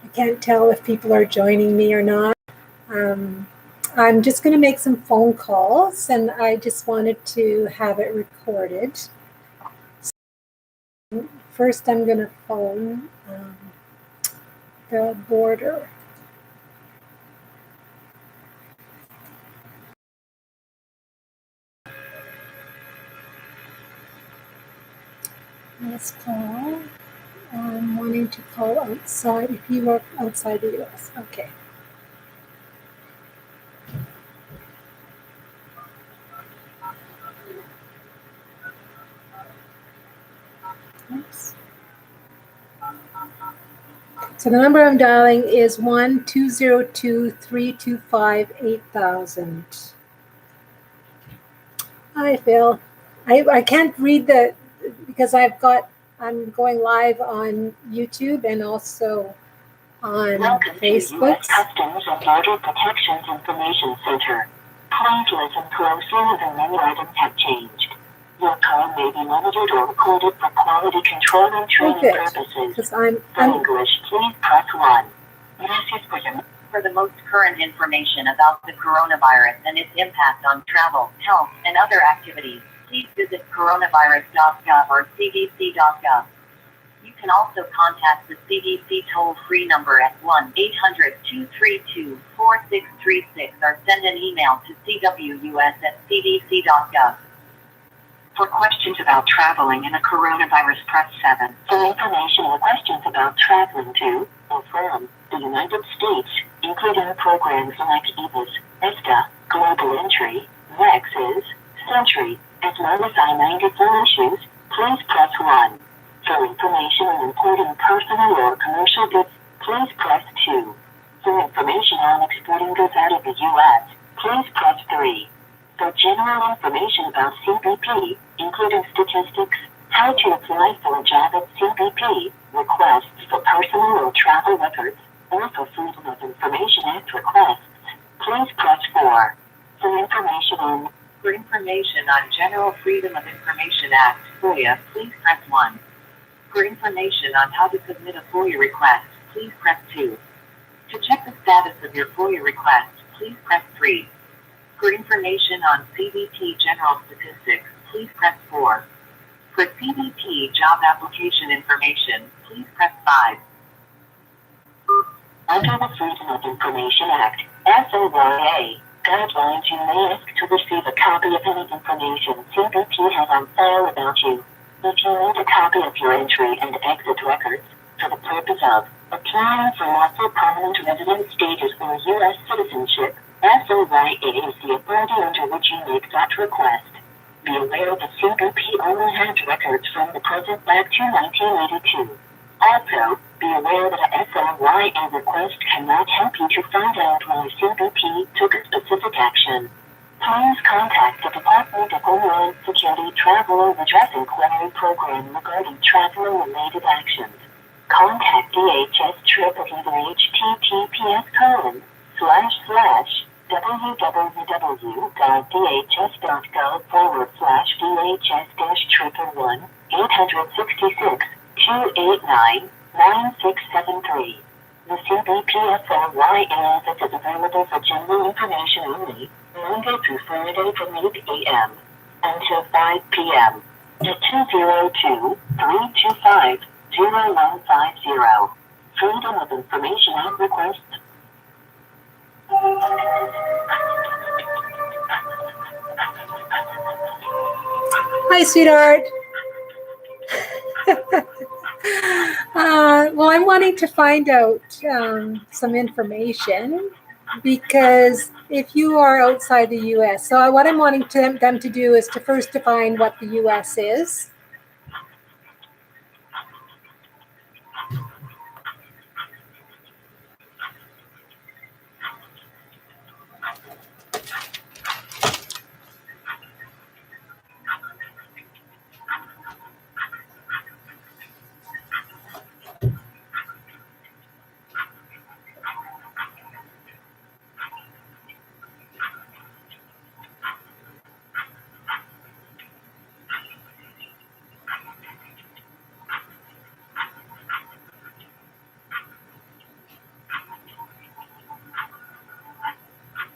I can't tell if people are joining me or not. I'm just going to make some phone calls, and I just wanted to have it recorded. So first, I'm going to phone the border. Let's call. I'm wanting to call outside, if you work outside the U.S. Okay. Oops. So the number I'm dialing is 1-202-325-8000. Hi, Phil. I can't read because I'm going live on YouTube and also on Welcome Facebook. to U.S. Customs and Border Protection's Information Center. Please listen closely as the menu items have changed. Your call may be monitored or recorded for quality control and training purposes. For English, please press 1. For the most current information about the coronavirus and its impact on travel, health, and other activities, please visit coronavirus.gov or cdc.gov. You can also contact the CDC toll-free number at 1-800-232-4636 or send an email to cwus@cdc.gov. For questions about traveling in the coronavirus, press 7. For information or questions about traveling to or from the United States, including programs like EVIS, ESTA, Global Entry, REXs, Sentry, as well as I-94 issues, please press 1. For information on importing personal or commercial goods, please press 2. For information on exporting goods out of the U.S., please press 3. For general information about CBP, including statistics, how to apply for a job at CBP, requests for personal or travel records, or for Freedom of Information Act requests, please press 4. For information on General Freedom of Information Act, FOIA, please press 1. For information on how to submit a FOIA request, please press 2. To check the status of your FOIA request, please press 3. For information on CBP general statistics, please press 4. For CBP job application information, please press 5. Under the Freedom of Information Act, FOIA, guidelines, you may ask to receive a copy of any information CBP has on file about you. If you need a copy of your entry and exit records, for the purpose of applying for lawful permanent resident status or U.S. citizenship, FOIA is the authority under which you make that request. Be aware that CBP only has records from the present back to 1982. Also, be aware that a FOIA request cannot help you to find out why CBP took a specific action. Please contact the Department of Homeland Security Travel or Redress Inquiry Program regarding travel-related actions. Contact DHS www.dhs.gov/DHS-1-866-289-9673. The CBP FOIA office is available for general information only, Monday through Friday from 8 a.m. until 5 p.m. at 202-325-0150. Freedom of Information Act requests. Hi, sweetheart. Well, I'm wanting to find out some information because if you are outside the U.S., so what I'm wanting them to do is to first define what the U.S. is.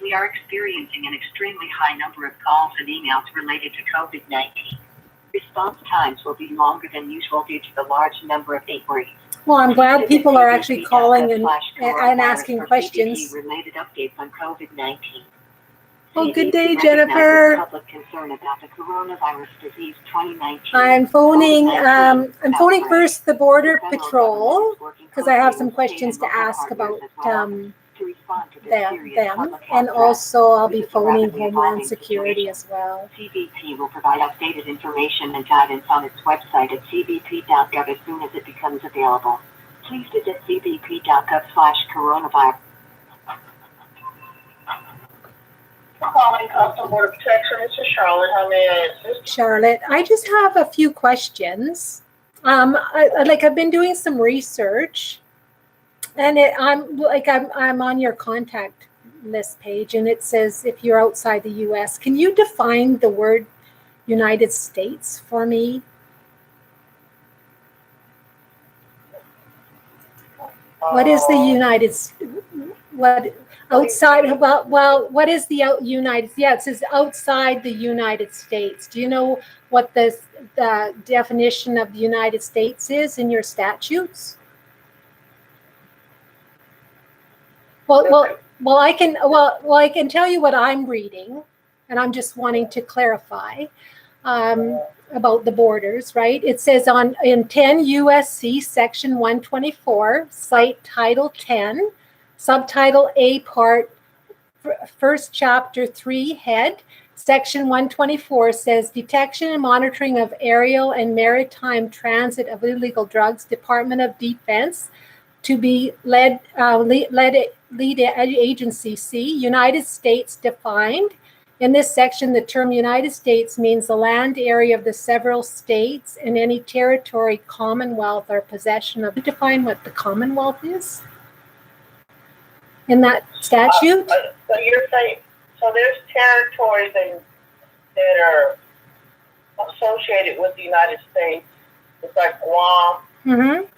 We are experiencing an extremely high number of calls and emails related to COVID-19. Response times will be longer than usual due to the large number of inquiries. Well, I'm glad people are actually calling and asking questions. Related updates on COVID-19. Oh, good day, Jennifer. Public concern about the coronavirus disease 2019. I'm phoning first the Border Patrol because I have some questions to ask about them, and also I'll be phoning Homeland Security as well. CBP will provide updated information and guidance on its website at cbp.gov as soon as it becomes available. Please visit cbp.gov/coronavirus. Calling Customs Border Protection. This is Charlotte. How may I assist? Charlotte, I just have a few questions. I've been doing some research, and I'm on your contact list page, and it says if you're outside the U.S. Can you define the word United States for me? What is the United? What outside? Well, what is the United? Yeah, it says outside the United States. Do you know what the definition of the United States is in your statutes? Well, I can tell you what I'm reading, and I'm just wanting to clarify about the borders, right? It says in 10 USC section 124, cite title 10, subtitle A part, first chapter 3 head, section 124 says detection and monitoring of aerial and maritime transit of illegal drugs, Department of Defense, to be lead agency. C, United States defined. In this section, the term United States means the land area of the several states and any territory, commonwealth, or possession of. Define what the commonwealth is in that statute? So you're saying, so there's territories that are associated with the United States. It's like Guam, Puerto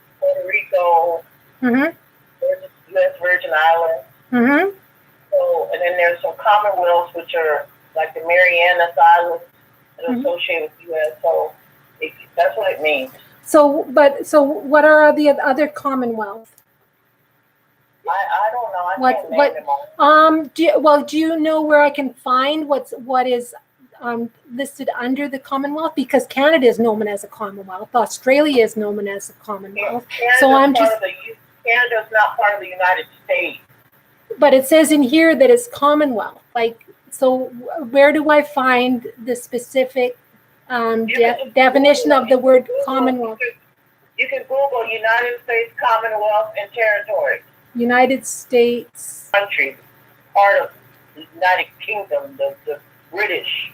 Rico, there's the U.S. Virgin Islands. So, and then there's some commonwealths, which are like the Marianas Islands that are associated with the U.S. So that's what it means. So what are the other commonwealths? I don't know. I can't name them all. Do you know where I can find what is listed under the Commonwealth? Because Canada is known as a Commonwealth. Australia is known as a Commonwealth. Canada's not part of the United States. But it says in here that it's Commonwealth. So where do I find the specific definition of the word Commonwealth? You can Google United States Commonwealth and Territories. United States country, part of the United Kingdom, the British.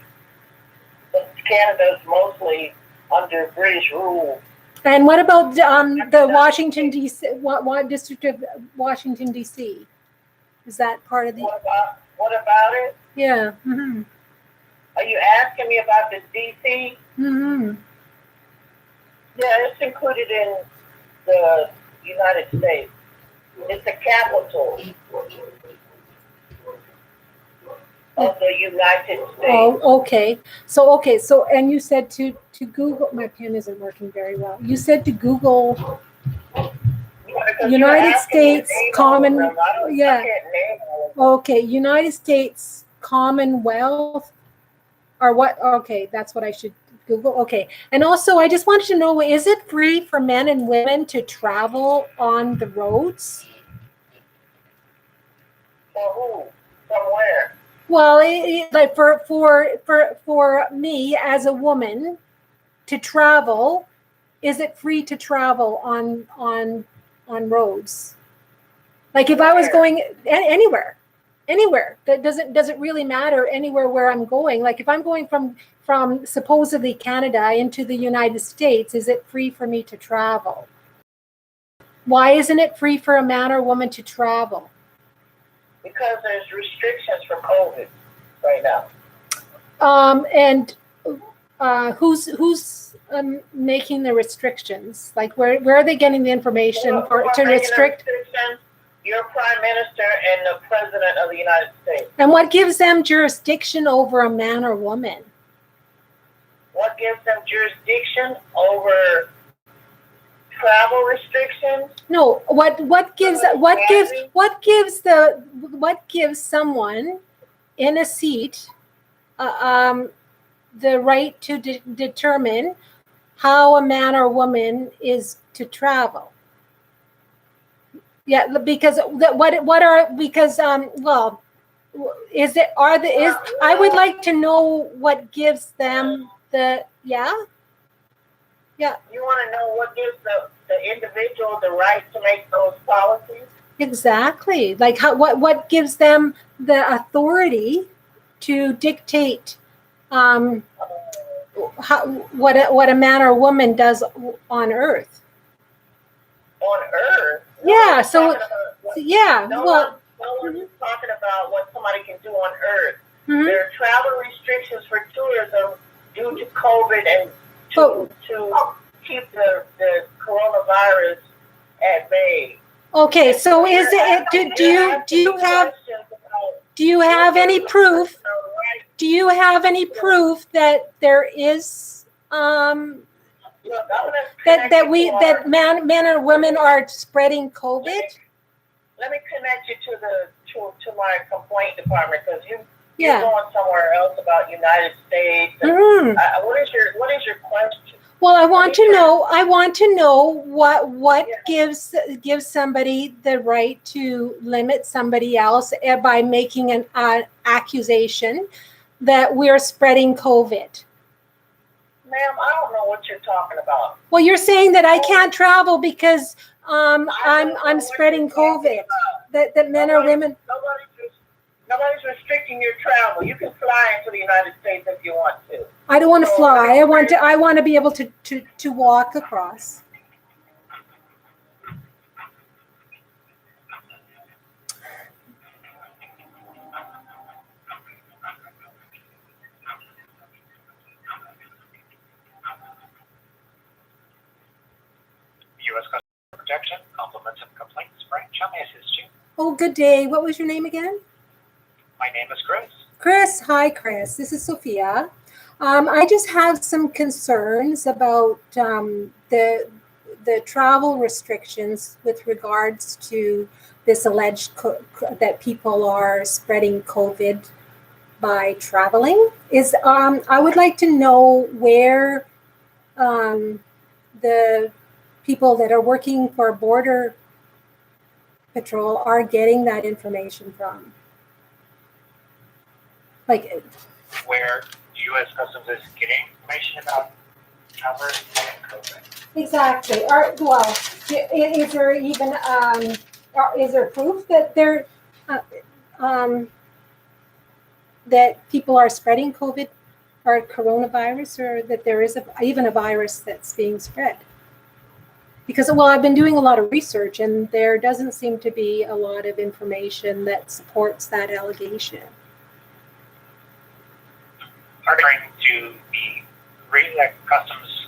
But Canada's mostly under British rule. And what about the Washington D.C. What district of Washington D.C. is that part of the? What about it? Yeah. Are you asking me about the D.C.? Yeah, it's included in the United States. It's the capital of the United States. Oh, okay. So, and you said to Google. My pen isn't working very well. You said to Google United States Commonwealth. Yeah. Okay, United States Commonwealth, or what? Okay, that's what I should Google. Okay, and also I just wanted to know: is it free for men and women to travel on the roads? For who? From where? Well, like for me as a woman to travel, is it free to travel on roads? Like if I was going anywhere, that doesn't really matter anywhere where I'm going. Like if I'm going from supposedly Canada into the United States, is it free for me to travel? Why isn't it free for a man or woman to travel? Because there's restrictions for COVID right now. And who's making the restrictions? Like where are they getting the information to restrict? your prime minister and the president of the United States. And what gives them jurisdiction over a man or woman? What gives them jurisdiction over travel restrictions? No, what gives someone in a seat the right to determine how a man or woman is to travel? Yeah, because I would like to know what gives them the yeah. You want to know what gives the individual the right to make those policies? Exactly. Like what gives them the authority to dictate what a man or woman does on Earth? On Earth? Yeah. So yeah. No one's talking about what somebody can do on Earth. Mm-hmm. There are travel restrictions for tourism due to COVID and to keep the coronavirus at bay. Okay, so is it? Do you have any proof? Do you have any proof that there is that men or women are spreading COVID? Let me connect you to my complaint department, because you're Yeah. going somewhere else about United States. And, Mhm. what is your question? Well, I want to know what gives somebody the right to limit somebody else by making an accusation that we're spreading COVID. Ma'am, I don't know what you're talking about. Well, you're saying that I can't travel because I'm spreading COVID. That men or women. Nobody's restricting your travel. You can fly into the United States if you want to. I don't want to fly. I want to be able to walk across. U.S. Customer Protection, compliments and complaints branch. How may I assist you? Oh, good day. What was your name again? My name is Chris. Chris. Hi, Chris. This is Sophia. I just have some concerns about the travel restrictions with regards to this alleged that people are spreading COVID by traveling. I would like to know where the people that are working for Border Patrol are getting that information from. Like, Where U.S. Customs is getting information about travelers and COVID. exactly. Is there even is there proof that that people are spreading COVID or coronavirus, or that there is even a virus that's being spread? Because, well, I've been doing a lot of research, and there doesn't seem to be a lot of information that supports that allegation. Are trying to be reading that Customs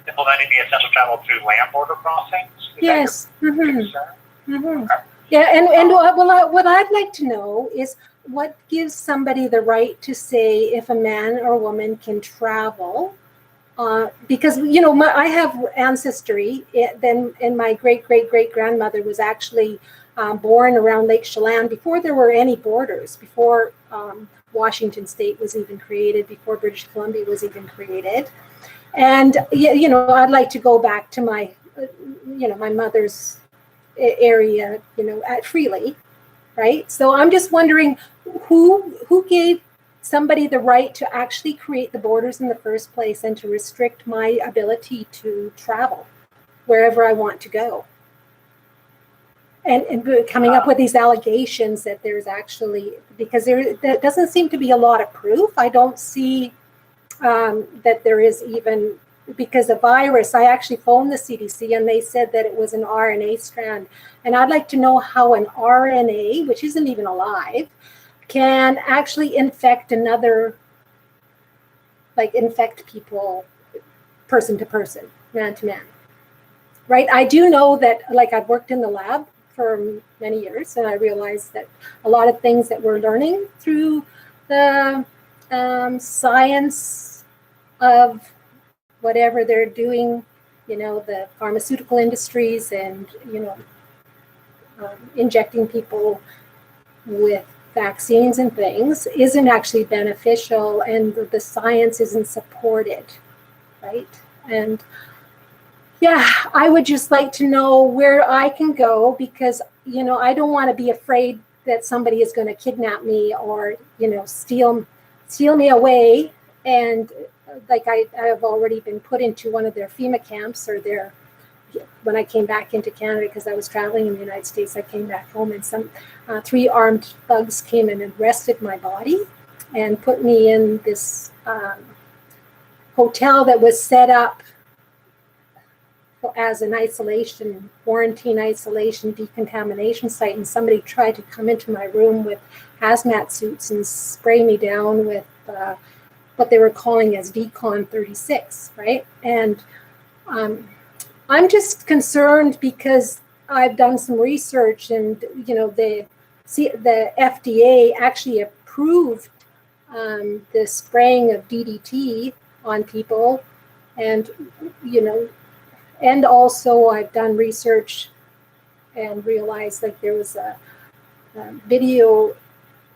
implementing the essential travel through land border crossings? Is Yes. that your Mm-hmm. concern? Mm-hmm. Okay. Yeah, and what I'd like to know is what gives somebody the right to say if a man or woman can travel. Because, you know, I have ancestry, and my great-great-great-grandmother was actually born around Lake Chelan before there were any borders, before Washington State was even created, before British Columbia was even created. And, you know, I'd like to go back to my, my mother's area, at Freely, right? So I'm just wondering who gave somebody the right to actually create the borders in the first place and to restrict my ability to travel wherever I want to go. And coming up with these allegations that there's actually, because there doesn't seem to be a lot of proof. I don't see that there is even, because the virus, I actually phoned the CDC and they said that it was an RNA strand. And I'd like to know how an RNA, which isn't even alive, can actually infect infect people person to person, man to man. Right? I do know that, like, I've worked in the lab for many years, and I realized that a lot of things that we're learning through the science of whatever they're doing, the pharmaceutical industries and, injecting people with vaccines and things isn't actually beneficial, and the science isn't supported, right? And yeah, I would just like to know where I can go, because, I don't want to be afraid that somebody is going to kidnap me or, steal me away. And like I have already been put into one of their FEMA camps, or when I came back into Canada, because I was traveling in the United States, I came back home, and some 3 armed thugs came and arrested my body and put me in this hotel that was set up as an quarantine isolation decontamination site. And somebody tried to come into my room with hazmat suits and spray me down with what they were calling as Decon 36, right? And I'm just concerned because I've done some research, and the FDA actually approved the spraying of DDT on people, and and also I've done research and realized that there was a video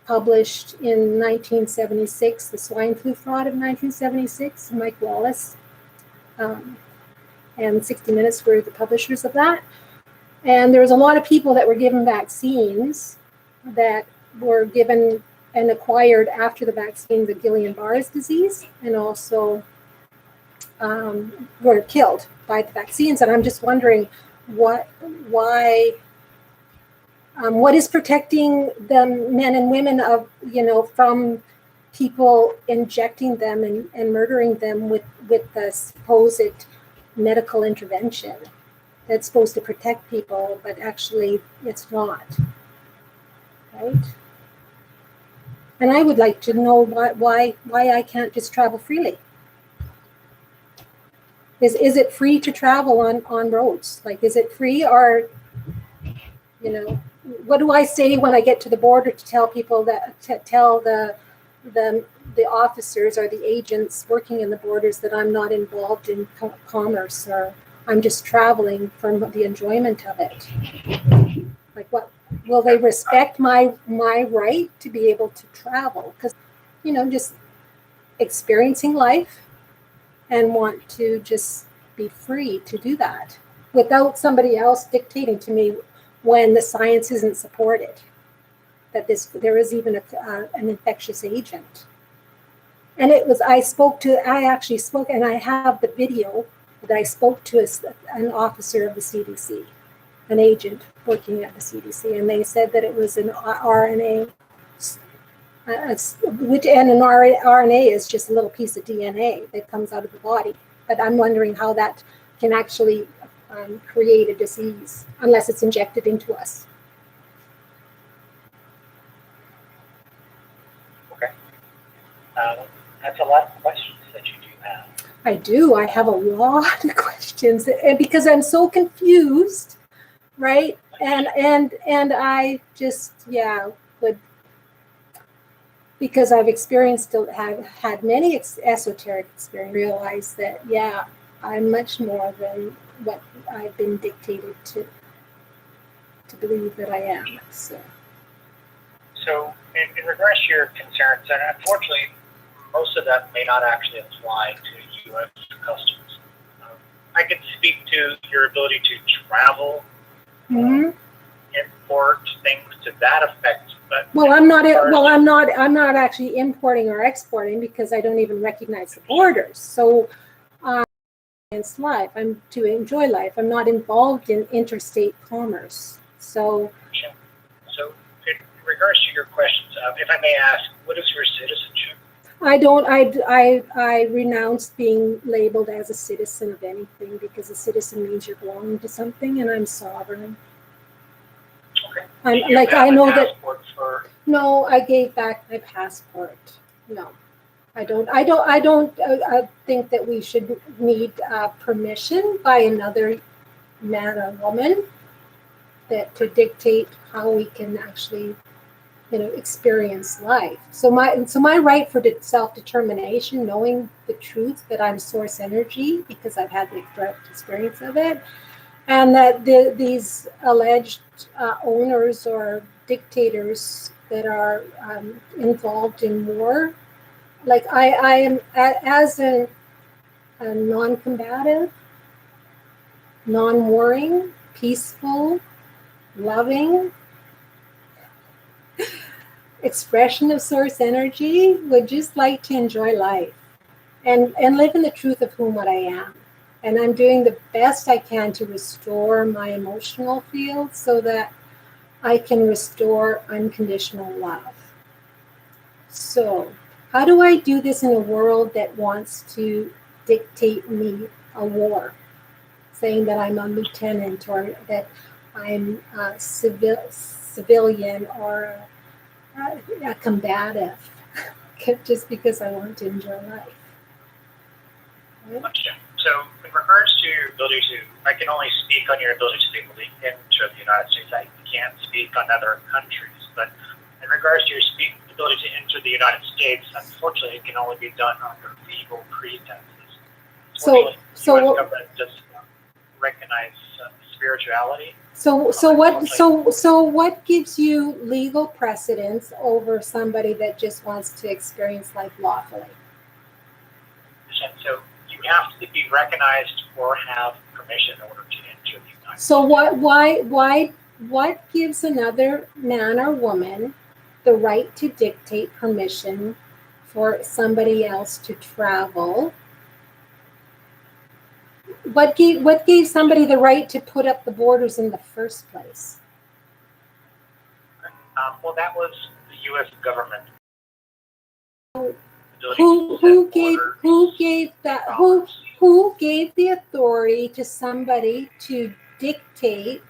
published in 1976, the swine flu fraud of 1976, Mike Wallace, and 60 Minutes were the publishers of that. And there was a lot of people that were given vaccines that were given and acquired after the vaccine, the Guillain-Barré disease, and also were killed by the vaccines. And I'm just wondering what is protecting the men and women of, from people injecting them and murdering them with the supposed medical intervention that's supposed to protect people, but actually it's not, right? And I would like to know why I can't just travel freely. Is it free to travel on roads? Like, is it free, or, what do I say when I get to the border to tell people tell the officers or the agents working in the borders that I'm not involved in commerce, or I'm just traveling for the enjoyment of it? Like, what will they respect my right to be able to travel? Because, just experiencing life and want to just be free to do that without somebody else dictating to me when the science isn't supported that there is even an infectious agent. And I actually spoke, and I have the video that I spoke to an officer of the CDC, an agent working at the CDC, and they said that it was an RNA, and an RNA is just a little piece of DNA that comes out of the body. But I'm wondering how that can actually create a disease unless it's injected into us. Okay. That's a lot of questions that you do have. I do. I have a lot of questions, and because I'm so confused, right? And I just would, because I've had many esoteric experiences, realize that I'm much more than what I've been dictated to believe that I am. So in regards to your concerns, and unfortunately, most of that may not actually apply to U.S. customs. I can speak to your ability to travel, import things to that effect. But I'm not actually importing or exporting, because I don't even recognize the borders. So it's life. I'm to enjoy life. I'm not involved in interstate commerce. So in regards to your questions, if I may ask, what is your citizenship? I renounced being labeled as a citizen of anything, because a citizen means you're belonging to something, and I'm sovereign. Okay. I know that. For... No, I gave back my passport. No, I don't. I think that we should need permission by another man or woman to dictate how we can actually, experience life. So my right for self-determination, knowing the truth that I'm source energy because I've had the direct experience of it, and that these alleged owners or dictators that are involved in war, like I am as a non-combative, non-warring, peaceful, loving expression of source energy, would just like to enjoy life and live in the truth of what I am. And I'm doing the best I can to restore my emotional field so that I can restore unconditional love. So how do I do this in a world that wants to dictate me a war, saying that I'm a lieutenant or that I'm a civilian or a combative, just because I want to enjoy life? Gotcha. So, in regards to your ability to, I can only speak on your ability to legally enter the United States. I can't speak on other countries. But in regards to your ability to enter the United States, unfortunately, it can only be done under legal pretenses. So the U.S. government does not recognize spirituality. So what gives you legal precedence over somebody that just wants to experience life lawfully? So you have to be recognized or have permission in order to enter the United States. So what gives another man or woman the right to dictate permission for somebody else to travel? What gave somebody the right to put up the borders in the first place? Well, that was the U.S. government. Who gave the authority to somebody to dictate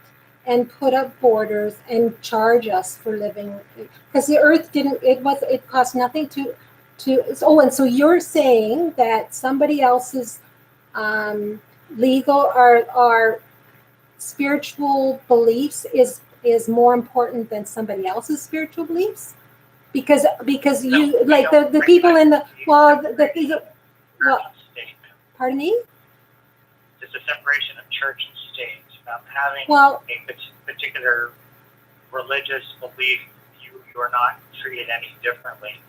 and put up borders and charge us for living? Because the earth it cost nothing to. And so you're saying that somebody else's legal or spiritual beliefs is more important than somebody else's spiritual beliefs? Because you like the people in the pardon me? It's a separation of church and state. Having a particular religious belief, you are not treated any differently.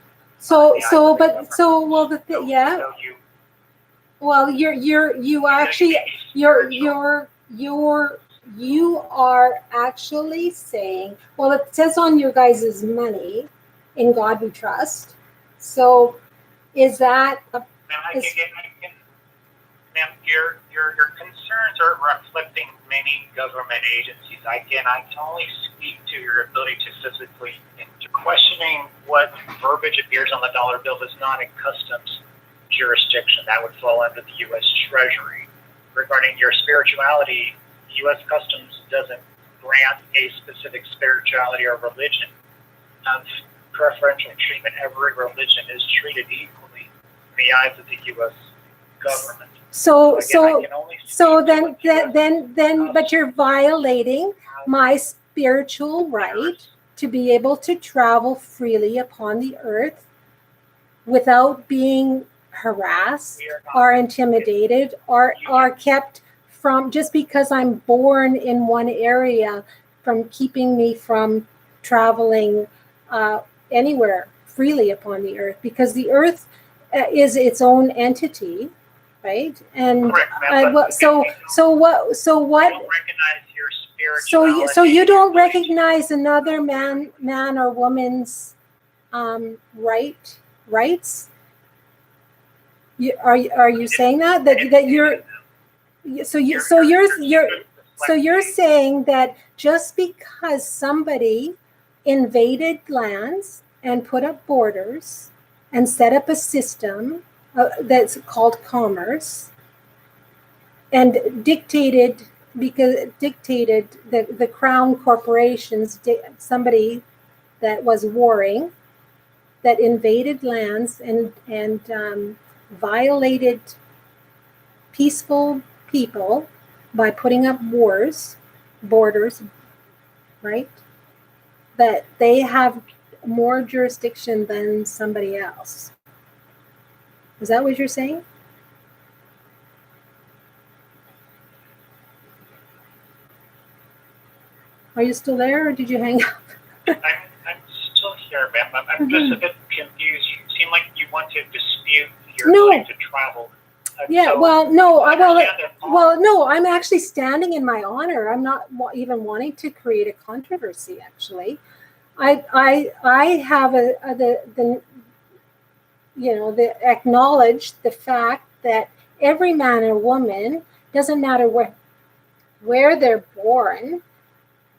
You are actually saying, well, it says on your guys' money, in God we trust. So is that your concerns are reflecting many government agencies. I can only speak to your ability to physically enter. Questioning what verbiage appears on the dollar bill is not a customs jurisdiction. That would fall under the U.S. Treasury. Regarding your spirituality, U.S. Customs doesn't grant a specific spirituality or religion of preferential treatment. Every religion is treated equally in the eyes of the U.S. government. But you're violating my spiritual right to be able to travel freely upon the earth without being harassed or intimidated or kept from, just because I'm born in one area, from keeping me from traveling anywhere freely upon the earth, because the earth is its own entity, right? And so you don't recognize another man or woman's rights? Are you saying that you're saying that just because somebody invaded lands and put up borders and set up a system that's called commerce and dictated the crown corporations, somebody that was warring, that invaded lands and violated peaceful people by putting up borders, right? That they have more jurisdiction than somebody else. Is that what you're saying? Are you still there, or did you hang up? I'm still here, ma'am. I'm just a bit confused. You seem like you want to dispute your No. right to travel. Yeah, So well, no, I I'm actually standing in my honor. I'm not even wanting to create a controversy. Actually, I have the acknowledge the fact that every man or woman, doesn't matter where they're born,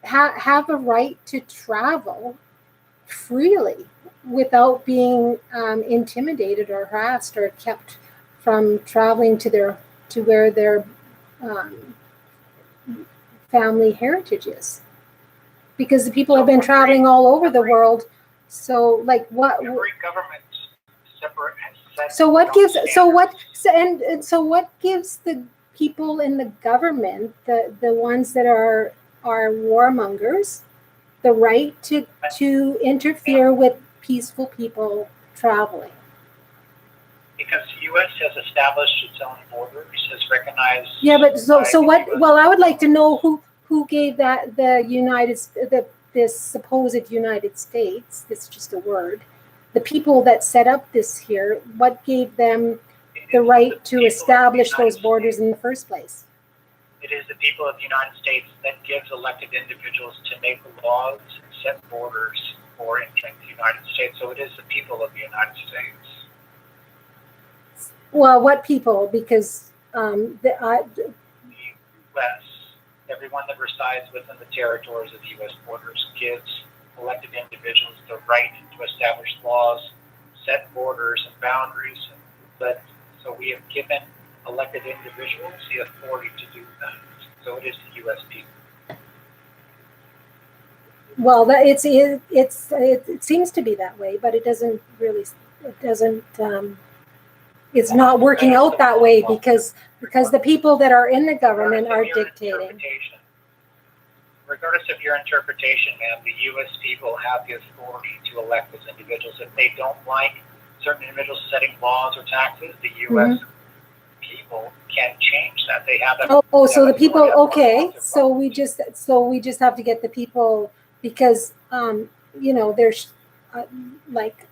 have a right to travel freely without being intimidated or harassed or kept from traveling to where their family heritage is, because the people have been traveling all over the world. So, like, what? Every government separate has set. So what gives? standards. So what gives the people in the government, the ones that are warmongers, the right to interfere with peaceful people traveling? Because the U.S. has established its own borders, has recognized. Yeah, but so by what? the US. Well, I would like to know who gave that this supposed United States. It's just a word. The people that set up this here, what gave them the right to establish those borders in the first place? It is the people of the United States that gives elected individuals to make laws and set borders for entering the United States. So it is the people of the United States. Well, what people? Because The U.S., everyone that resides within the territories of the U.S. borders gives elected individuals the right to establish laws, set borders and boundaries. So we have given elected individuals the authority to do that. So it is the U.S. people. well, it seems to be that way, but it doesn't really. It doesn't. It's not working out that way because the people that are in the government are dictating. Regardless of your interpretation, ma'am, the U.S. people have the authority to elect those individuals. If they don't like certain individuals setting laws or taxes, the U.S. people can change that. They have that. So the people. Okay, so we just have to get the people, because there's like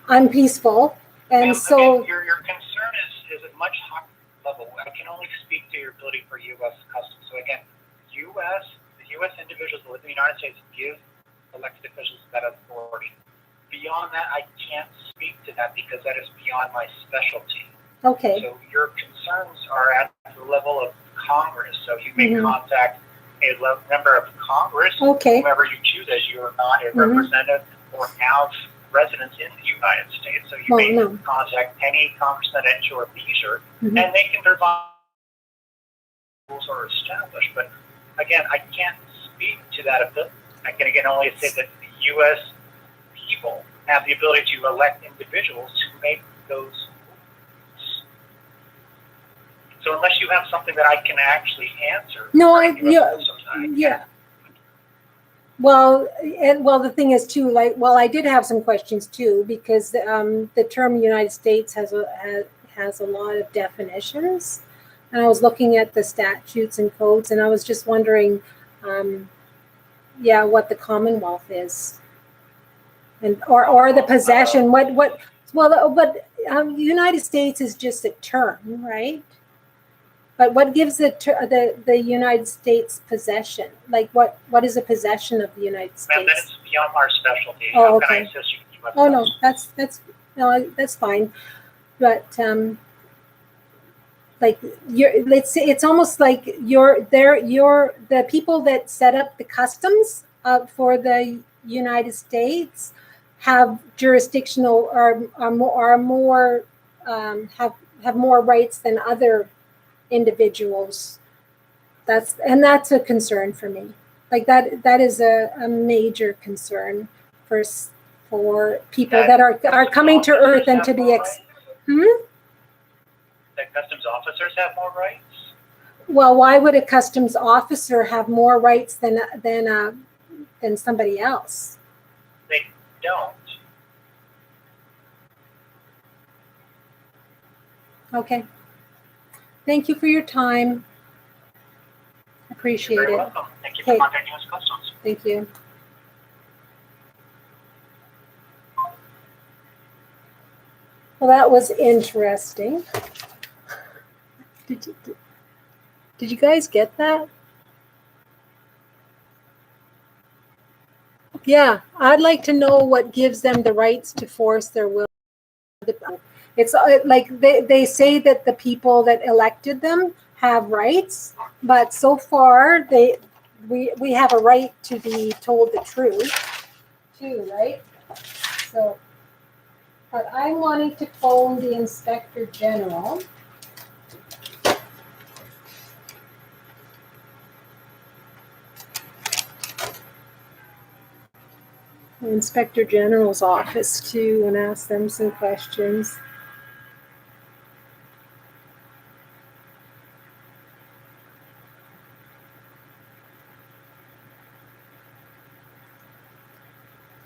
I'm peaceful, and Ma'am, so again, your concern is at much higher level. I can only speak to your ability for U.S. customs. So again, the U.S. individuals that live in the United States give elected officials that authority. Beyond that, I can't speak to that because that is beyond my specialty. okay. So your concerns are at the level of Congress. So you may contact a member of Congress, Okay. whoever you choose, as you are not a representative or have residents in the United States. So you may contact any congressman at your leisure, and they can provide rules are established. But again, I can't speak to that. I can again only say that the U.S. people have the ability to elect individuals who make those rules. So unless you have something that I can actually answer, yeah. Well, the thing is too, I did have some questions too, because the term United States has a lot of definitions, and I was looking at the statutes and codes, and I was just wondering, what the Commonwealth is, and or the possession. United States is just a term, right? But what gives the United States possession? Like what is a possession of the United States? Ma'am, that is beyond our specialty. Oh, How okay. can I assist you? Oh no, that's fine. But let's say it's almost like the people that set up the customs for the United States have jurisdictional are more have more rights than other individuals. That's a concern for me. Like that is a major concern for people that are coming to Earth and to be That customs officers have more rights? Well, why would a customs officer have more rights than somebody else? They don't. Okay. Thank you for your time. Appreciate You're very it. welcome. Thank you for Okay. contacting us, Customs. Thank you. Well, that was interesting. Did you guys get that? Yeah, I'd like to know what gives them the rights to force their will. It's like they say that the people that elected them have rights, but so far we have a right to be told the truth too, right? So, but I'm wanting to phone the Inspector General. The Inspector General's office too, and ask them some questions.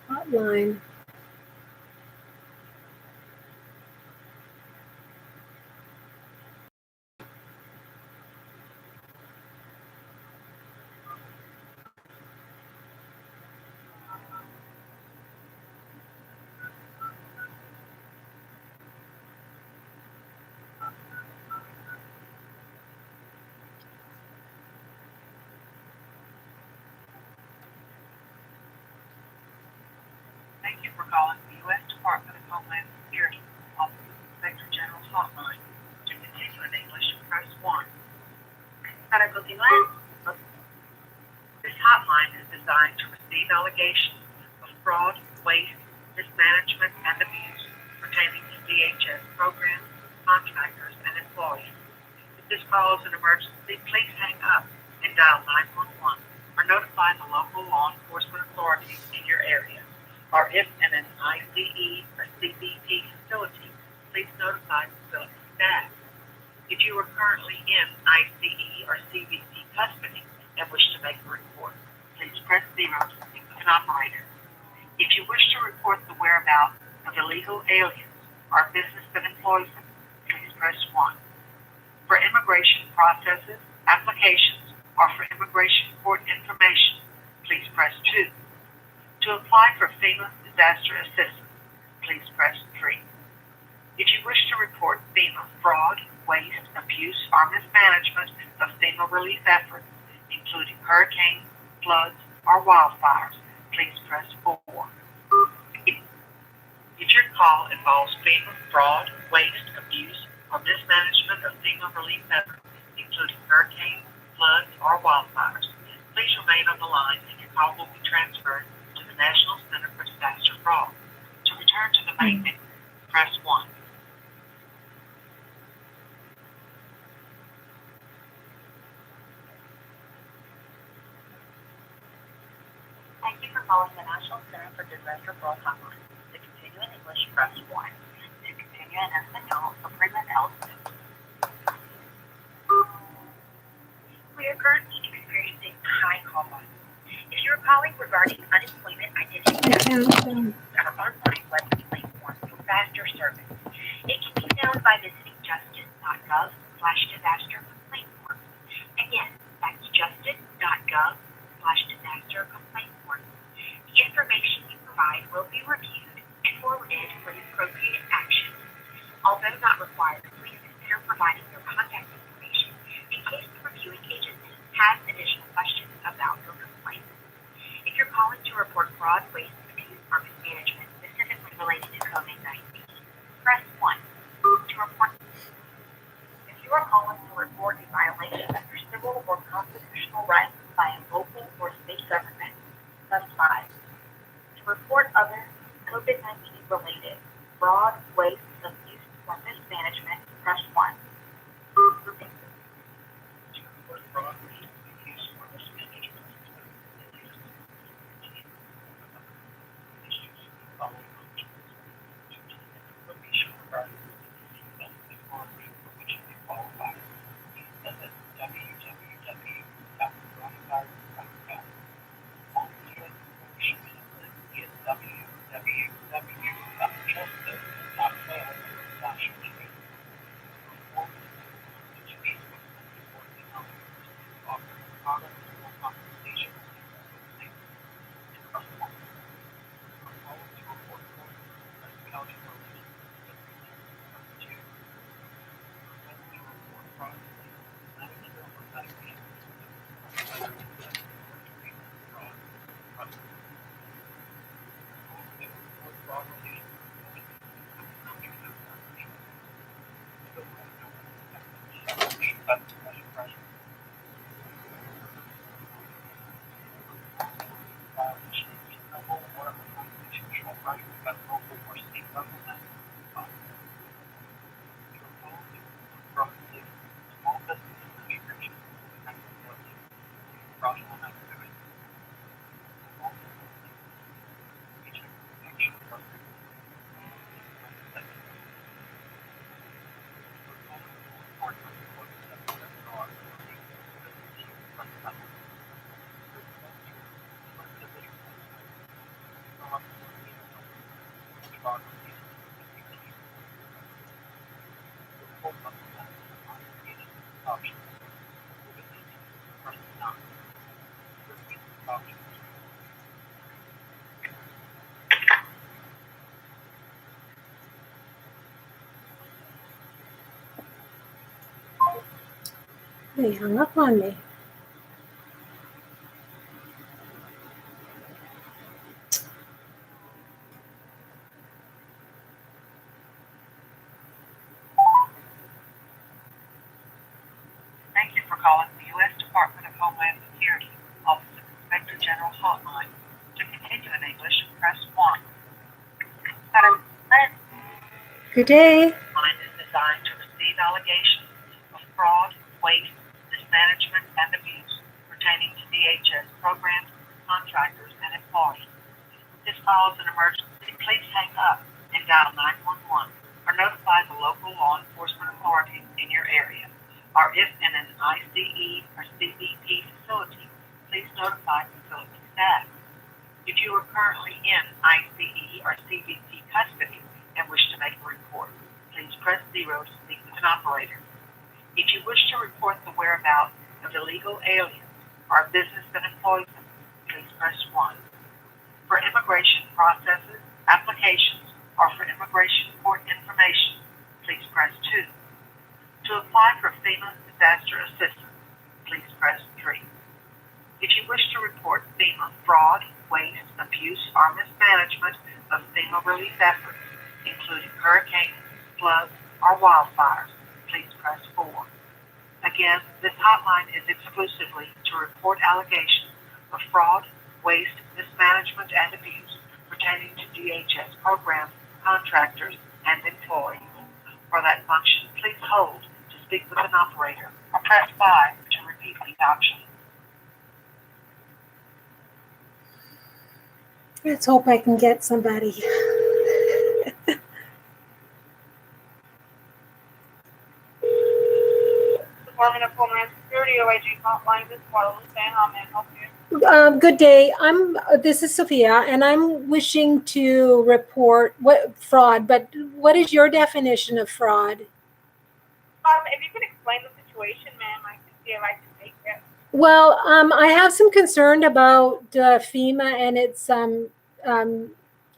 Hotline. Thank you for calling the U.S. Department of Homeland Security, Office of Inspector General's Hotline. To continue in English, press 1. Para continuar, this hotline is designed to receive allegations of fraud, waste, mismanagement, and abuse pertaining to DHS programs, contractors, and employees. If this call is an emergency, please hang up and dial 911 or notify the local law enforcement authorities in your area. Or if in an ICE or CBP facility, please notify facility staff. If you are currently in ICE or CBP custody and wish to make a report, please press 0 to speak with an operator. If you wish to report the whereabouts of illegal aliens or business that employs them, please press 1. For immigration processes, applications, or for immigration court information, please press 2. To apply for FEMA disaster assistance, please press 3. If you wish to report FEMA fraud, waste, abuse, or mismanagement of FEMA relief efforts, including hurricanes, floods, or wildfires, please press 4. If your call involves FEMA fraud, waste, abuse, or mismanagement of FEMA relief efforts, including hurricanes, floods, or wildfires, please remain on the line and your call will be transferred to the National Center for Disaster Fraud. To return to the main menu, press 1. Thank you for calling the National Center for Disaster Fraud Hotline. To continue in English, press 1. To continue in Espanol, oprima el 2. We are currently experiencing high call volume. If you are calling regarding unemployment identity theft, our online web complaint form for faster service. It can be found by visiting justice.gov/disaster complaint form. Again, that's justice.gov/disaster complaint form. The information you provide will be reviewed and forwarded for the appropriate action. Although not required, please consider providing your contact information in case the reviewing agency has additional questions about your complaint. If you're calling to report fraud, waste, abuse, or mismanagement specifically related to COVID-19, press 1. To report. If you are calling to report a violation of your civil or constitutional rights by a local or state government, press 5. To report other COVID-19 related fraud, waste, abuse, or mismanagement, press 1. To report fraud, waste, abuse, or mismanagement. Information regarding the form for which you qualify. Visit www.nscgov.gov. They hung up on me. Thank you for calling the U.S. Department of Homeland Security, Office of Inspector General Hotline. To continue in English, press 1. Good day. Hotline is designed to receive allegations of fraud, waste, mismanagement, and abuse pertaining to DHS programs, contractors, and employees. If this call is an emergency, please hang up and dial 911 or notify the local law enforcement authorities in your area. Or if in an ICE or CBP facility, please notify facility staff. If you are currently in ICE or CBP custody and wish to make a report, please press 0 to speak with an operator. If you wish to report the whereabouts of illegal aliens or a business that employs them, please press 1. For immigration processes, applications, or for immigration court information, please press 2. To apply for FEMA disaster assistance, please press 3. If you wish to report FEMA fraud, waste, abuse, or mismanagement of FEMA relief efforts, including hurricanes, floods, or wildfires, please press 4. Again, this hotline is exclusively to report allegations of fraud, waste, mismanagement, and abuse pertaining to DHS programs, contractors, and employees. For that function, please hold to speak with an operator, or press 5 to repeat these options. Let's hope I can get somebody. Department of Homeland Security, OIG Hotline, this is Guadalupe. How may I help you? Good day. This is Sophia, and I'm wishing to report fraud. But what is your definition of fraud? If you could explain the situation, ma'am, I can see if I can make it. Well, I have some concern about FEMA and its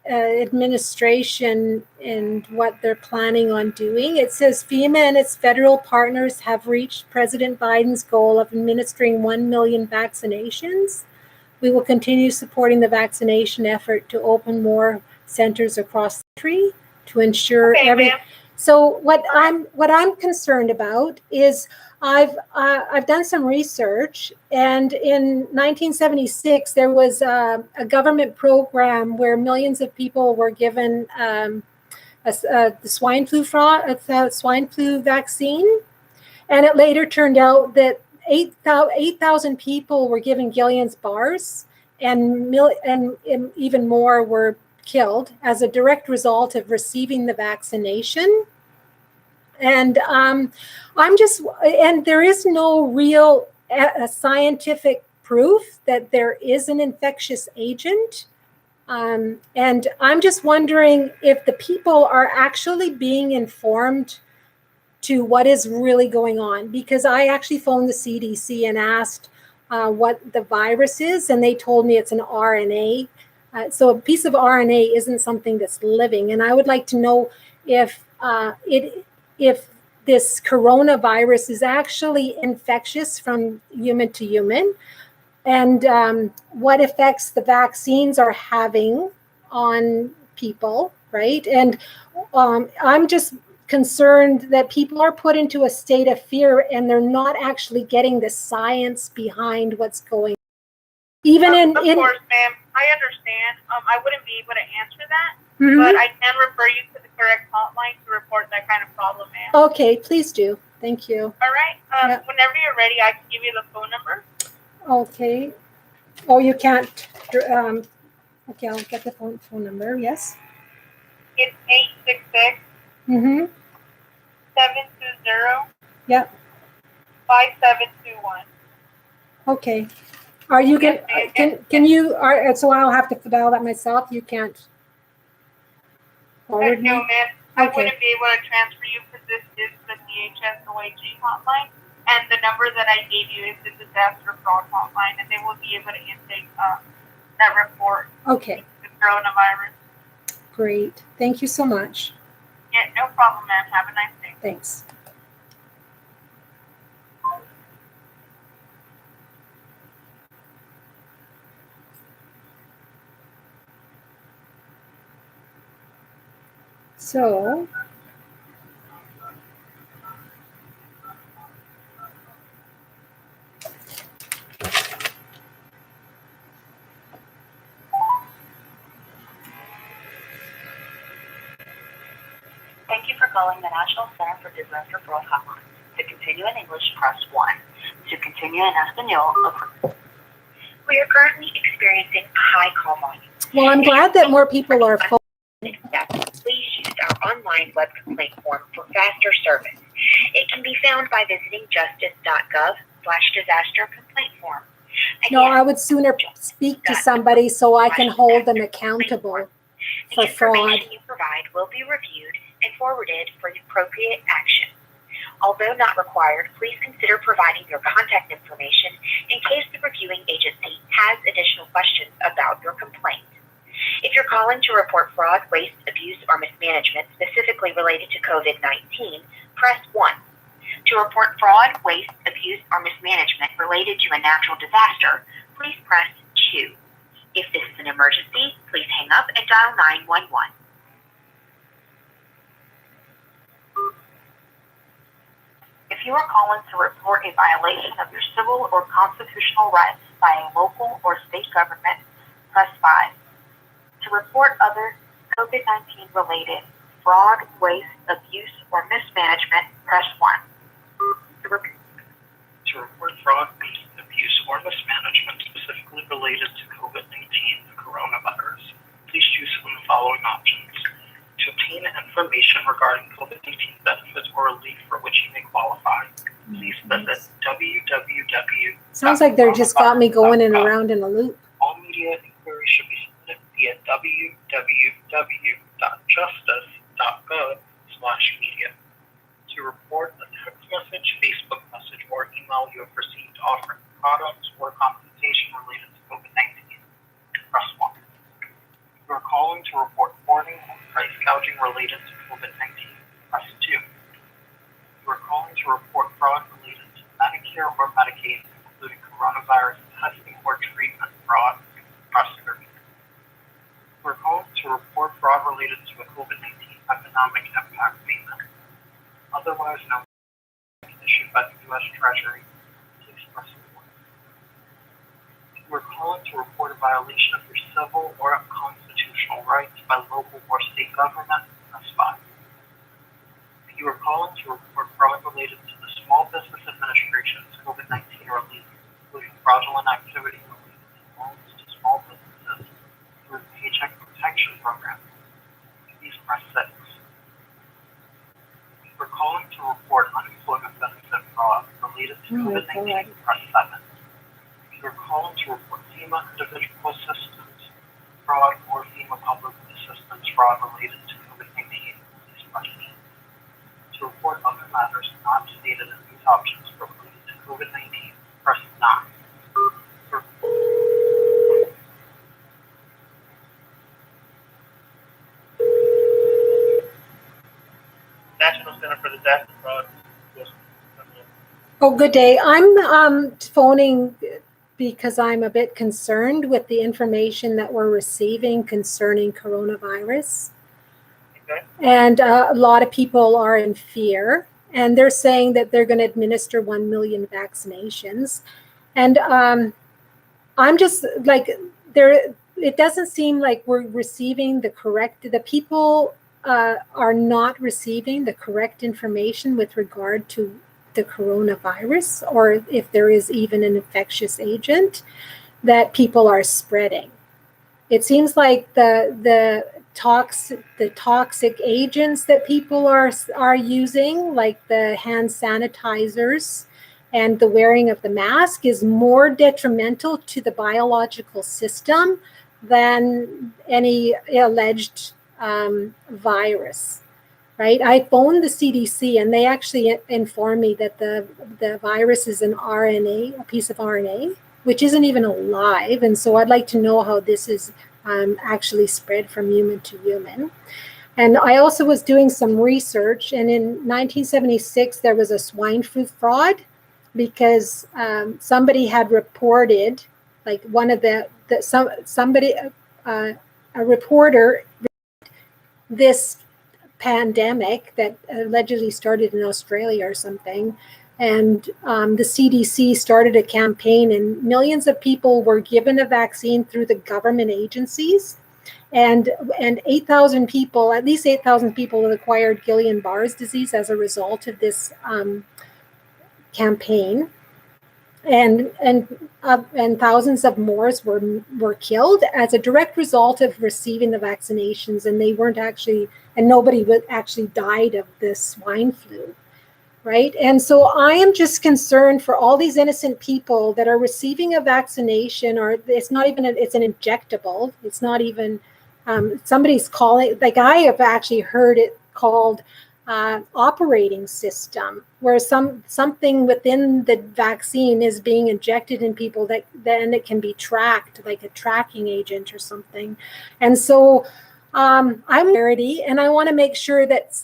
administration and what they're planning on doing. It says FEMA and its federal partners have reached President Biden's goal of administering 1 million vaccinations. We will continue supporting the vaccination effort to open more centers across the country to ensure So what I'm concerned about is I've done some research, and in 1976 there was a government program where millions of people were given the swine flu vaccine, and it later turned out that 8,000 people were given Guillain-Barré, and even more were killed as a direct result of receiving the vaccination. And there is no real scientific proof that there is an infectious agent. And I'm just wondering if the people are actually being informed to what is really going on, because I actually phoned the CDC and asked what the virus is, and they told me it's an RNA. So a piece of RNA isn't something that's living, and I would like to know if this coronavirus is actually infectious from human to human, and what effects the vaccines are having on people, right? And I'm just concerned that people are put into a state of fear and they're not actually getting the science behind what's going on. Even Of course, ma'am. I understand. I wouldn't be able to answer that, but I can refer you to the correct hotline to report that kind of problem, ma'am. Okay, please do. Thank you. All right. Whenever you're ready, I can give you the phone number. Okay. Oh, you can't. Okay, I'll get the phone number. Yes. It's 866 Mm-hmm. 720. Yep. 5721. Okay. Are you can you? So I'll have to dial that myself. You can't forward me. No, ma'am. I wouldn't be able to transfer you because this is the DHS OIG hotline, and the number that I gave you is the disaster fraud hotline, and they will be able to intake that report. Okay. The coronavirus. Great. Thank you so much. Yeah, no problem, ma'am. Have a nice day. Thanks. So, Thank you for calling the National Center for Disaster Fraud Hotline. To continue in English, press 1. To continue in Espanol, we are currently experiencing a high call volume. well, I'm glad that more people are phoning. Please use our online web complaint form for faster service. It can be found by visiting justice.gov/disaster complaint form. No, I would sooner speak to somebody so I can hold them accountable for The fraud. information you provide will be reviewed and forwarded for appropriate action. Although not required, please consider providing your contact information in case the reviewing agency has additional questions about your complaint. If you're calling to report fraud, waste, abuse, or mismanagement specifically related to COVID-19, press 1. To report fraud, waste, abuse, or mismanagement related to a natural disaster, please press 2. If this is an emergency, please hang up and dial 911. If you are calling to report a violation of your civil or constitutional rights by a local or state government, press 5. To report other COVID-19 related fraud, waste, abuse, or mismanagement, press 1. To report fraud, waste, abuse, or mismanagement specifically related to COVID-19, the coronavirus, please choose from the following options. To obtain information regarding COVID-19 benefits or relief for which you may qualify, please visit www. Sounds like they're just got me going and around in a loop. All media inquiries should be submitted via www.justice.gov/media. To report a text message, Facebook message, or email you have received offering products or compensation related to COVID-19, press 1. You are calling to report hoarding or price gouging related to COVID-19, press 2. You are calling to report fraud related to Medicare or Medicaid, including coronavirus testing or treatment fraud, press 3. You are calling to report fraud related to a COVID-19 economic impact payment, otherwise known as issued by the U.S. Treasury, please press 4. You are calling to report a violation of your civil or constitutional rights by local or state government, press 5. If you are calling to report fraud related to the Small Business Administration's COVID-19 relief, including fraudulent activity related to loans to small businesses through the Paycheck Protection Program, please press 6. If you are calling to report unemployment benefit fraud related to COVID-19, press 7. If you are calling to report FEMA individual assistance fraud or FEMA public assistance fraud related to COVID-19, please press 8. To report other matters not stated in these options related to COVID-19, press 9. National Center for Disaster Fraud. Oh, good day. I'm phoning because I'm a bit concerned with the information that we're receiving concerning coronavirus. And a lot of people are in fear, and they're saying that they're going to administer 1 million vaccinations. And I'm just like, it doesn't seem like we're receiving the people are not receiving the correct information with regard to the coronavirus, or if there is even an infectious agent that people are spreading. It seems like the toxic agents that people are using, like the hand sanitizers and the wearing of the mask, is more detrimental to the biological system than any alleged virus, right? I phoned the CDC, and they actually informed me that the virus is an RNA, a piece of RNA, which isn't even alive. And so I'd like to know how this is actually spread from human to human. And I also was doing some research, and in 1976 there was a swine flu fraud, because somebody had reported, like one of a reporter, this pandemic that allegedly started in Australia or something. And the CDC started a campaign, and millions of people were given a vaccine through the government agencies. And 8,000 people, at least 8,000 people, acquired Guillain-Barré disease as a result of this campaign. And thousands of more were killed as a direct result of receiving the vaccinations, and nobody actually died of the swine flu. Right. And so I am just concerned for all these innocent people that are receiving a vaccination, or it's not even, it's an injectable. It's not even, somebody's calling, like I have actually heard it called operating system, where something within the vaccine is being injected in people that then it can be tracked, like a tracking agent or something. And so I'm charity, and I want to make sure that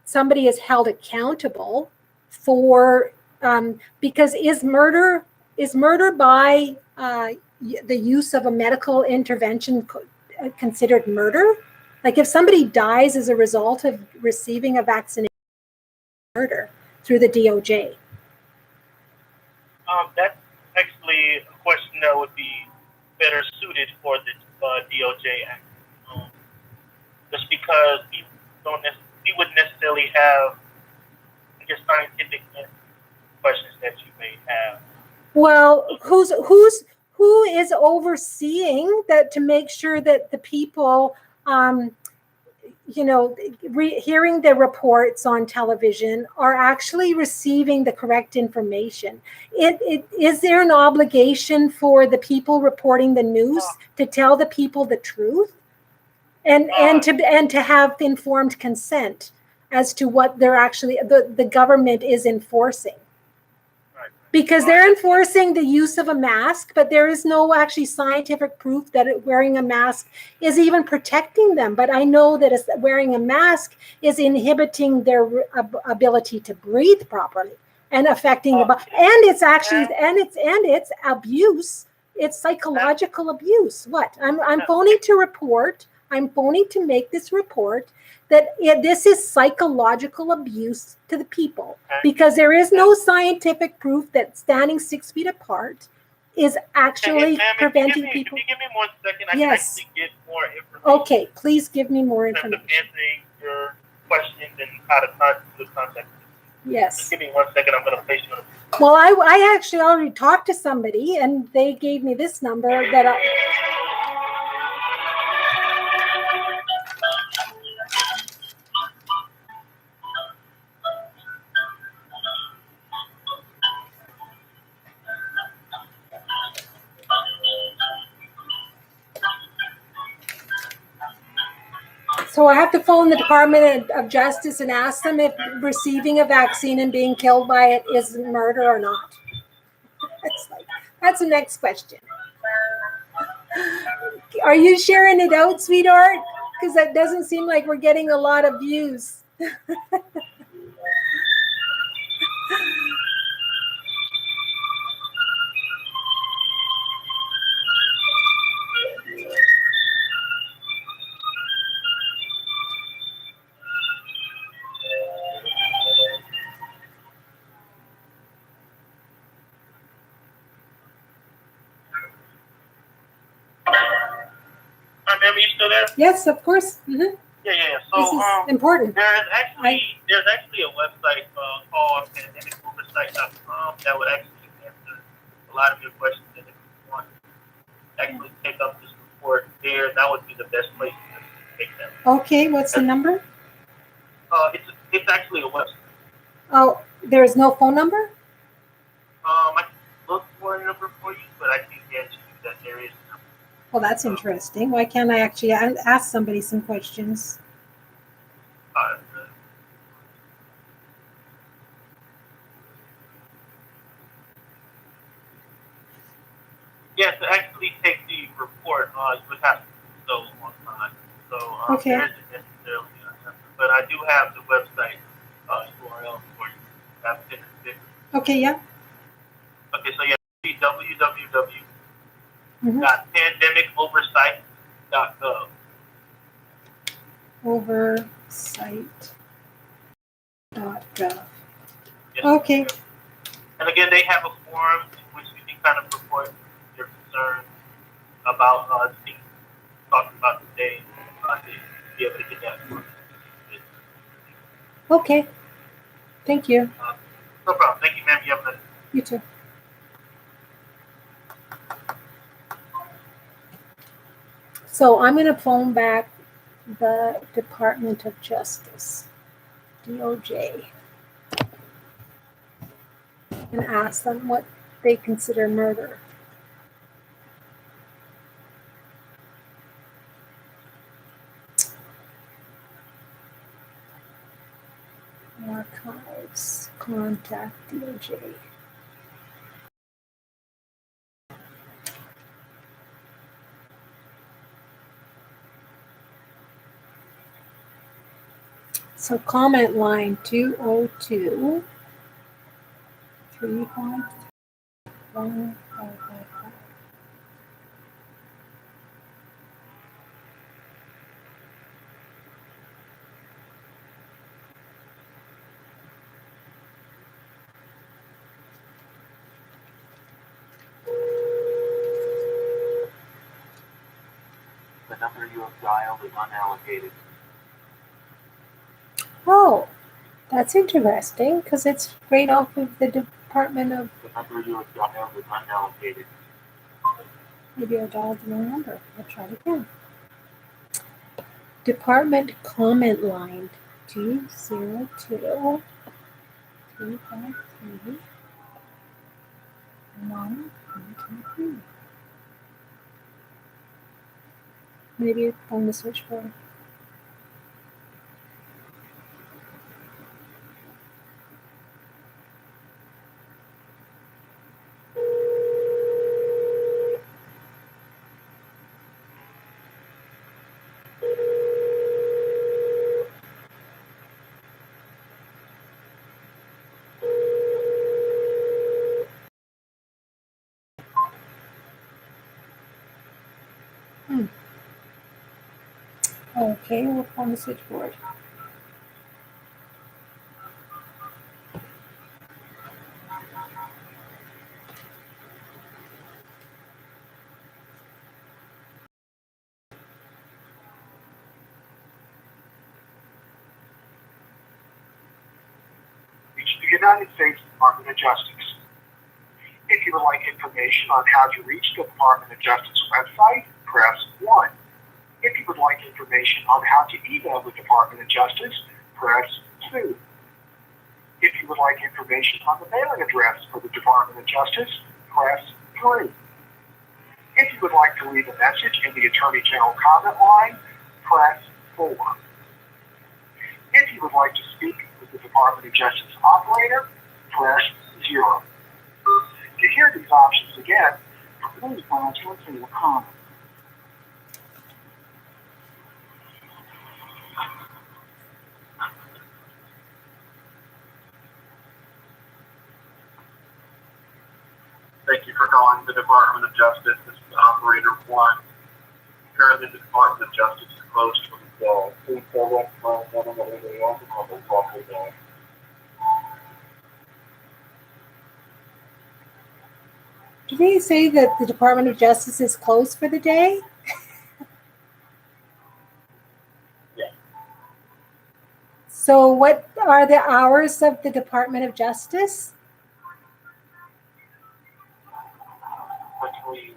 somebody is held accountable for, because is murder by the use of a medical intervention considered murder? Like if somebody dies as a result of receiving a vaccination, murder through the DOJ? That's actually a question that would be better suited for the DOJ Act. Just because we wouldn't necessarily have, I guess, scientific questions that you may have. Well, who is overseeing that to make sure that the people, hearing the reports on television are actually receiving the correct information? Is there an obligation for the people reporting the news to tell the people the truth? And to have informed consent as to what they're actually the government is enforcing, because they're enforcing the use of a mask, but there is no actually scientific proof that wearing a mask is even protecting them. But I know that wearing a mask is inhibiting their ability to breathe properly and affecting the body. And it's actually it's abuse. It's psychological abuse. What I'm phoning to report. I'm phoning to make this report that this is psychological abuse to the people, because there is no scientific proof that standing 6 feet apart is actually preventing people. Can you give me 1 second? I Yes. can actually get more information. Okay, please give me more Instead information. of answering your questions and how to contact. Yes. Just give me 1 second. I'm going to place you on. Well, I actually already talked to somebody, and they gave me this number that So I have to phone the Department of Justice and ask them if receiving a vaccine and being killed by it is murder or not. That's the next question. Are you sharing it out, sweetheart? Because that doesn't seem like we're getting a lot of views. hear me? You still there? Yes, of course. Yeah. This So is important. there's actually a website called pandemicoversight.com that would actually answer a lot of your questions. And if you want to actually take up this report there, that would be the best place to take that. Okay, what's the number? It's actually a website. Oh, there's no phone number? I can look for a number for you, but I can guarantee you that there is a number. Well, that's interesting. Why can't I actually ask somebody some questions? Yeah, to actually take the report, you would have to do so online. So Okay. there isn't necessarily a number, but I do have the website URL for you. That's it. Okay, yeah. Okay, so yeah, www. Mhm. Pandemicoversight.gov. Oversight.gov. Yes. Okay. And again, they have a forum in which you can kind of report your concerns about things talking about today. To be able to get that. Okay. Thank you. No problem. Thank you, ma'am. You have a nice day. You too. So I'm going to phone back the Department of Justice, DOJ, and ask them what they consider murder. Archives, contact DOJ. So comment line 202 351 555. The number you have dialed is unallocated. Oh, that's interesting because it's right off of the Department of. The number you have dialed is unallocated. Maybe I dialed the wrong number. I'll try it again. Department comment line 202 353 123. Maybe it's on the switchboard. Okay, we'll on the switchboard. Reach the United States Department of Justice. If you would like information on how to reach the Department of Justice website, press 1. If you would like information on how to email the Department of Justice, press 2. If you would like information on the mailing address for the Department of Justice, press 3. If you would like to leave a message in the Attorney General comment line, press 4. If you would like to speak with the Department of Justice operator, press 0. To hear these options again, please press for your comment. Thank you for calling the Department of Justice. This is Operator 1. Currently, the Department of Justice is closed for the day. Please go back to my phone number and day. Did they say that the Department of Justice is closed for the day? So what are the hours of the Department of Justice? Between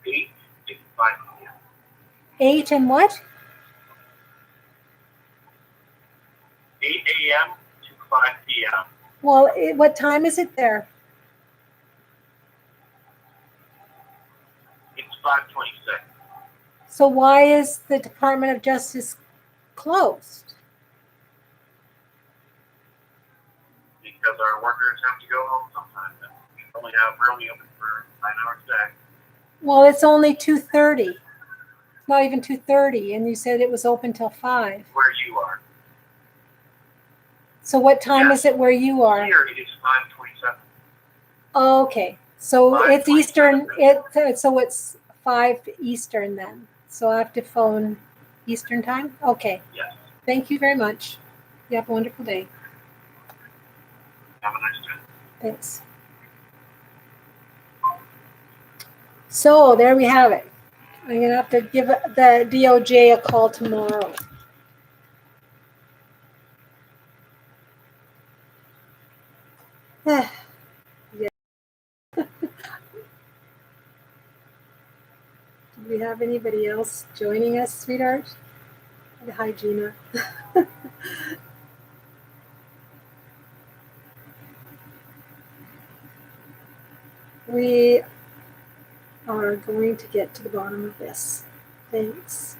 8 and 5 p.m. 8 and what? 8 a.m. to 5 p.m. Well, what time is it there? It's 5:26. So why is the Department of Justice closed? Because our workers have to go home sometimes. And we're only open for 9 hours a day. Well, it's only 2:30. Not even 2:30, and you said it was open till 5. Where you are. So what time is it where you are? Here it is 5:27. Oh, okay. So it's 5:27. Eastern. So it's 5 Eastern then. So I have to phone Eastern time? Okay. Yes. Thank you very much. You have a wonderful day. Have a nice day. Thanks. So there we have it. I'm going to have to give the DOJ a call tomorrow. Yeah. Do we have anybody else joining us, sweetheart? Hi, Gina. We are going to get to the bottom of this. Thanks.